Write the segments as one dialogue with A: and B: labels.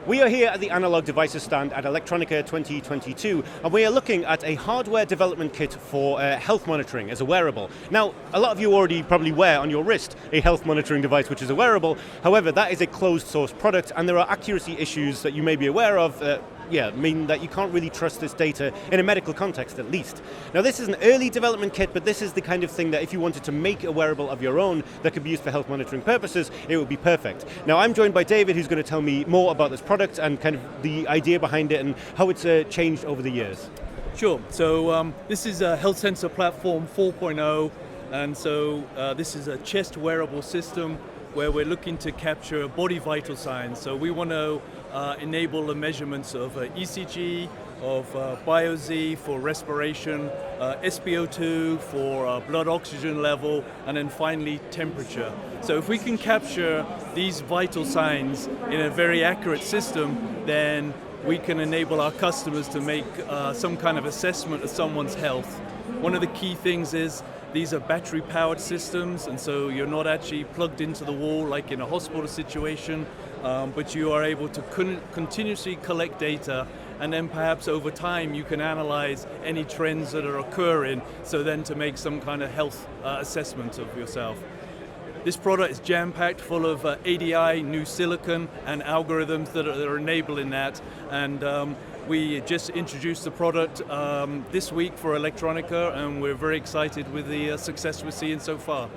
A: We are here at the Analog Devices stand at Electronica 2022, and we are looking at a hardware development kit for health monitoring as a wearable. Now, a lot of you already probably wear on your wrist a health monitoring device which is a wearable. However, that is a closed source product, and there are accuracy issues that you may be aware of mean that you can't really trust this data in a medical context at least. Now this is an early development kit, but this is the kind of thing that if you wanted to make a wearable of your own that could be used for health monitoring purposes, it would be perfect. Now I'm joined by David, who's going to tell me more about this product and kind of the idea behind it and how it's changed over the years.
B: Sure, so this is a Health Sensor Platform 4.0, and so this is a chest wearable system where we're looking to capture body vital signs. So we want to enable the measurements of ECG, of BioZ for respiration, SpO2 for blood oxygen level, and then finally temperature. So if we can capture these vital signs in a very accurate system, then we can enable our customers to make some kind of assessment of someone's health. One of the key things is these are battery-powered systems, and so you're not actually plugged into the wall like in a hospital situation, but you are able to continuously collect data, and then perhaps over time you can analyze any trends that are occurring, so then to make some kind of health assessment of yourself. This product is jam-packed full of ADI, new silicon, and algorithms that are enabling that, and we just introduced the product this week for Electronica, and we're very excited with the success we're seeing so far.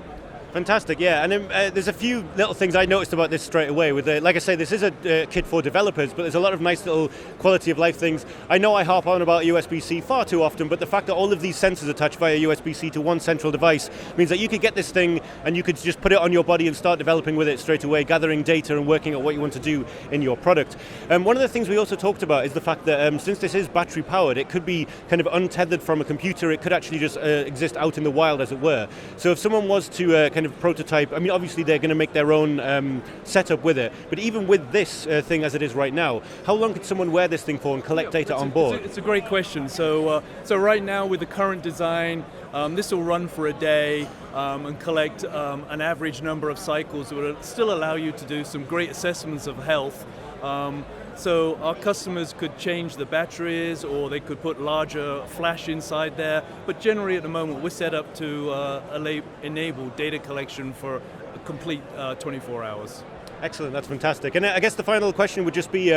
A: Fantastic, yeah, and there's a few little things I noticed about this straight away. Like I say, this is a kit for developers, but there's a lot of nice little quality of life things. I know I harp on about USB-C far too often, but the fact that all of these sensors attach via USB-C to one central device means that you could get this thing and you could just put it on your body and start developing with it straight away, gathering data and working out what you want to do in your product. One of the things we also talked about is the fact that since this is battery powered, it could be kind of untethered from a computer. It could actually just exist out in the wild, as it were. So if someone was to kind of prototype, I mean, obviously they're going to make their own setup with it, but even with this thing as it is right now, how long could someone wear this thing for and collect data on board?
B: It's a great question. So right now with the current design, this will run for a day and collect an average number of cycles that will still allow you to do some great assessments of health. So our customers could change the batteries, or they could put larger flash inside there, but generally at the moment we're set up to enable data collection for a complete 24 hours.
A: Excellent, that's fantastic. And I guess the final question would just be,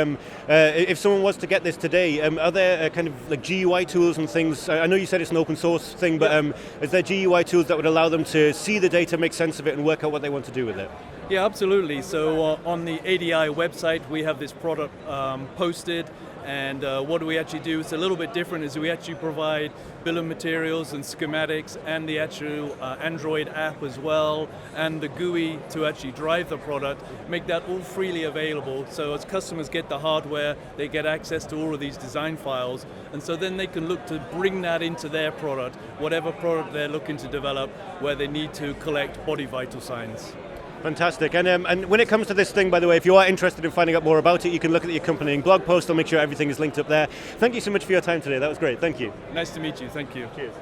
A: if someone was to get this today, are there kind of like GUI tools and things? I know you said it's an open source thing, but is there GUI tools that would allow them to see the data, make sense of it, and work out what they want to do with it?
B: Yeah, absolutely. So on the ADI website, we have this product posted, and what do we actually do? It's a little bit different, is we actually provide bill of materials and schematics and the actual Android app as well, and the GUI to actually drive the product, make that all freely available. So as customers get the hardware, they get access to all of these design files, and so then they can look to bring that into their product, whatever product they're looking to develop, where they need to collect body vital signs.
A: Fantastic. And when it comes to this thing, by the way, if you are interested in finding out more about it, you can look at the accompanying blog post. I'll make sure everything is linked up there. Thank you so much for your time today. That was great. Thank you.
B: Nice to meet you. Thank you.
A: Cheers.